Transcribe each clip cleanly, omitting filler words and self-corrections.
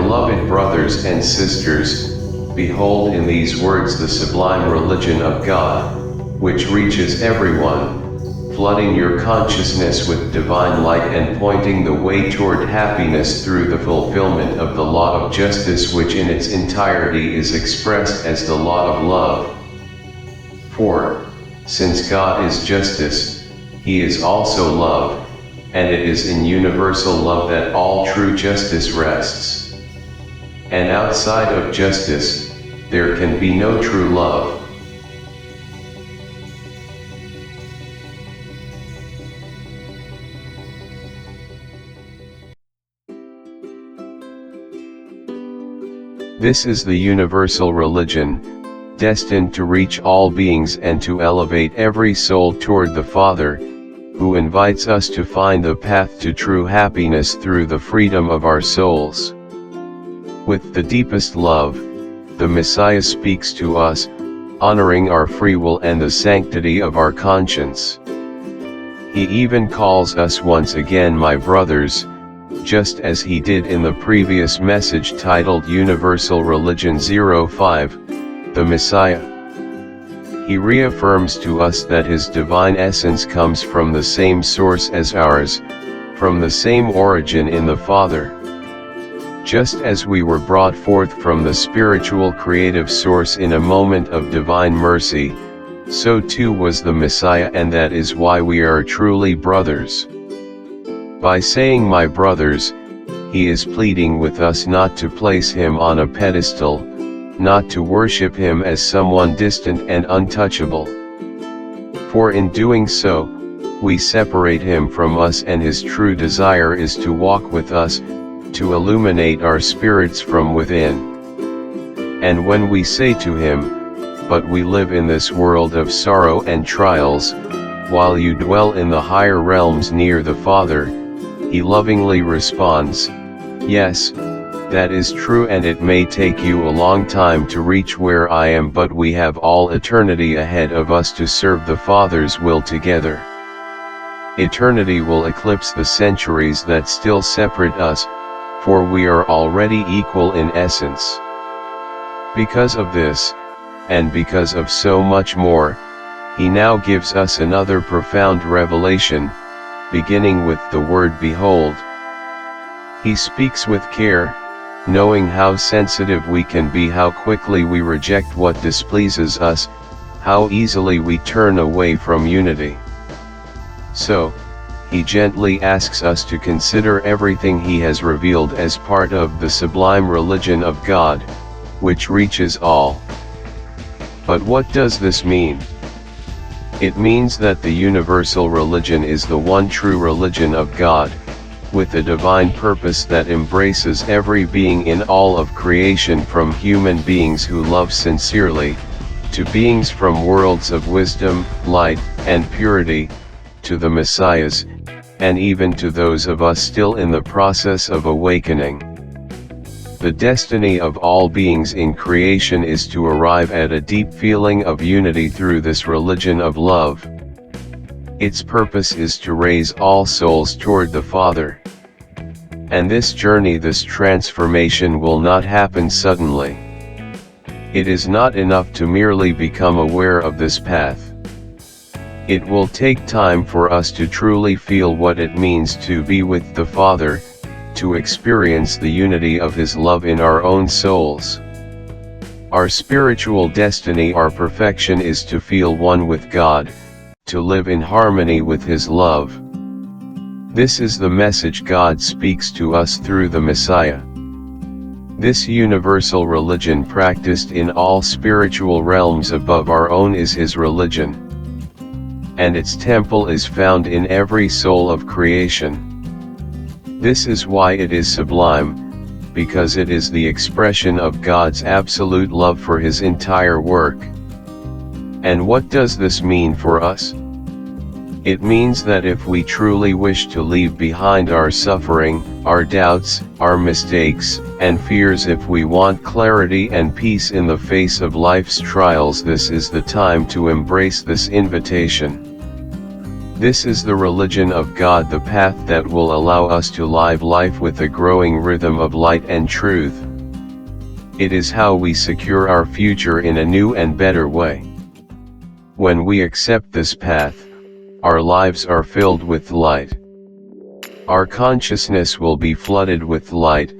beloved brothers and sisters, behold in these words the sublime religion of God, which reaches everyone, flooding your consciousness with divine light and pointing the way toward happiness through the fulfillment of the law of justice, which in its entirety is expressed as the law of love. For, since God is justice, He is also love, and it is in universal love that all true justice rests. And outside of justice, there can be no true love. This is the universal religion, destined to reach all beings and to elevate every soul toward the Father, who invites us to find the path to true happiness through the freedom of our souls. With the deepest love, the Messiah speaks to us, honoring our free will and the sanctity of our conscience. He even calls us once again my brothers, just as he did in the previous message titled Universal Religion 05, the Messiah. He reaffirms to us that his divine essence comes from the same source as ours, from the same origin in the Father. Just as we were brought forth from the spiritual creative source in a moment of divine mercy, so too was the Messiah, and that is why we are truly brothers. By saying my brothers, he is pleading with us not to place him on a pedestal, not to worship him as someone distant and untouchable. For in doing so, we separate him from us, and his true desire is to walk with us, to illuminate our spirits from within. And when we say to him, "But we live in this world of sorrow and trials, while you dwell in the higher realms near the Father," he lovingly responds, "Yes, that is true, and it may take you a long time to reach where I am, but we have all eternity ahead of us to serve the Father's will together. Eternity will eclipse the centuries that still separate us, for we are already equal in essence." Because of this, and because of so much more, he now gives us another profound revelation, beginning with the word behold. He speaks with care, knowing how sensitive we can be, how quickly we reject what displeases us, how easily we turn away from unity. So, he gently asks us to consider everything he has revealed as part of the sublime religion of God, which reaches all. But what does this mean? It means that the universal religion is the one true religion of God, with a divine purpose that embraces every being in all of creation, from human beings who love sincerely, to beings from worlds of wisdom, light, and purity, to the Messiahs, and even to those of us still in the process of awakening. The destiny of all beings in creation is to arrive at a deep feeling of unity through this religion of love. Its purpose is to raise all souls toward the Father. And this journey, this transformation, will not happen suddenly. It is not enough to merely become aware of this path. It will take time for us to truly feel what it means to be with the Father, to experience the unity of His love in our own souls. Our spiritual destiny, our perfection, is to feel one with God, to live in harmony with His love. This is the message God speaks to us through the Messiah. This universal religion, practiced in all spiritual realms above our own, is His religion. And its temple is found in every soul of creation. This is why it is sublime, because it is the expression of God's absolute love for His entire work. And what does this mean for us? It means that if we truly wish to leave behind our suffering, our doubts, our mistakes, and fears, if we want clarity and peace in the face of life's trials, this is the time to embrace this invitation. This is the religion of God, the path that will allow us to live life with a growing rhythm of light and truth. It is how we secure our future in a new and better way. When we accept this path, our lives are filled with light. Our consciousness will be flooded with light,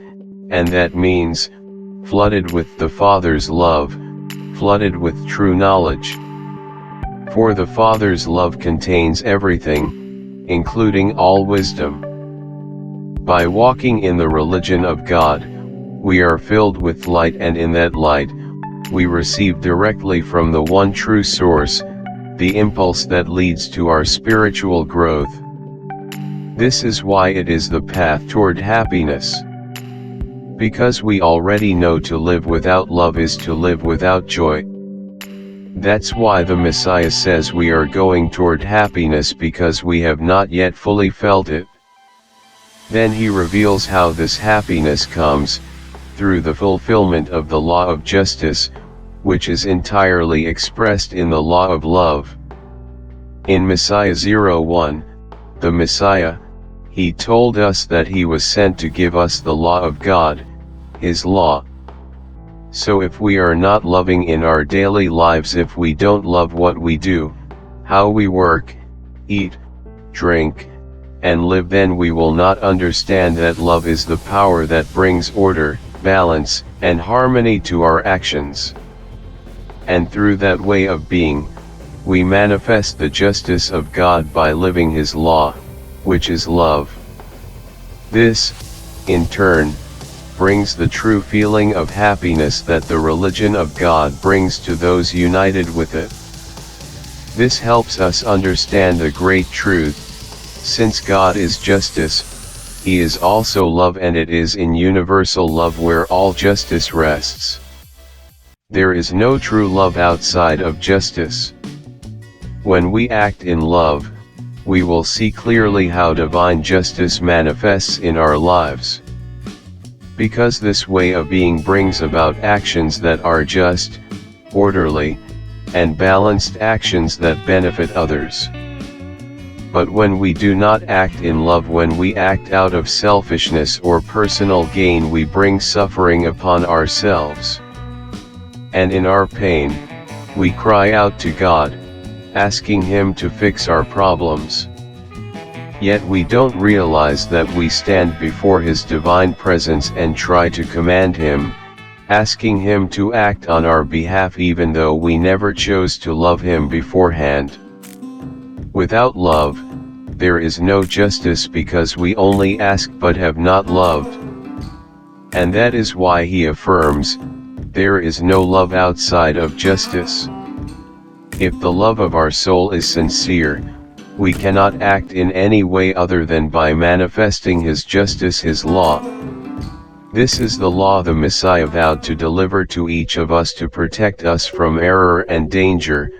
and that means, flooded with the Father's love, flooded with true knowledge. For the Father's love contains everything, including all wisdom. By walking in the religion of God, we are filled with light, and in that light, we receive directly from the one true source, the impulse that leads to our spiritual growth. This is why it is the path toward happiness. Because we already know to live without love is to live without joy. That's why the Messiah says we are going toward happiness, because we have not yet fully felt it. Then he reveals how this happiness comes, through the fulfillment of the law of justice, which is entirely expressed in the law of love. In Messiah 01, the Messiah, he told us that he was sent to give us the law of God, his law. So if we are not loving in our daily lives, if we don't love what we do, how we work, eat, drink, and live, then we will not understand that love is the power that brings order, balance, and harmony to our actions. And through that way of being, we manifest the justice of God by living his law, which is love. This, in turn, brings the true feeling of happiness that the religion of God brings to those united with it. This helps us understand a great truth: since God is justice, he is also love, and it is in universal love where all justice rests. There is no true love outside of justice. When we act in love, we will see clearly how divine justice manifests in our lives. Because this way of being brings about actions that are just, orderly, and balanced actions that benefit others. But when we do not act in love, when we act out of selfishness or personal gain, we bring suffering upon ourselves. And in our pain, we cry out to God, asking him to fix our problems. Yet we don't realize that we stand before his divine presence and try to command him, asking him to act on our behalf, even though we never chose to love him beforehand. Without love, there is no justice, because we only ask but have not loved. And that is why he affirms, there is no love outside of justice. If the love of our soul is sincere, we cannot act in any way other than by manifesting his justice, his law. This is the law the Messiah vowed to deliver to each of us, to protect us from error and danger,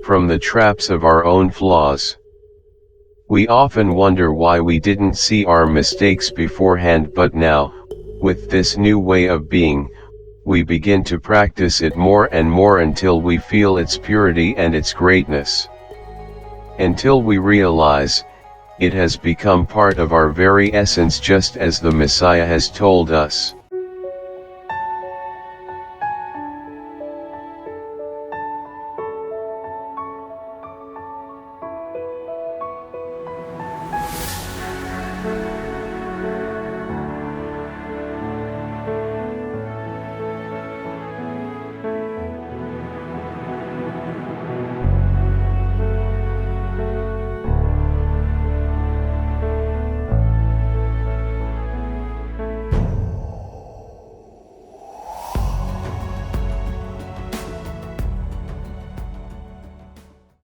from the traps of our own flaws. We often wonder why we didn't see our mistakes beforehand, but now, with this new way of being, we begin to practice it more and more until we feel its purity and its greatness. Until we realize, it has become part of our very essence, just as the Messiah has told us.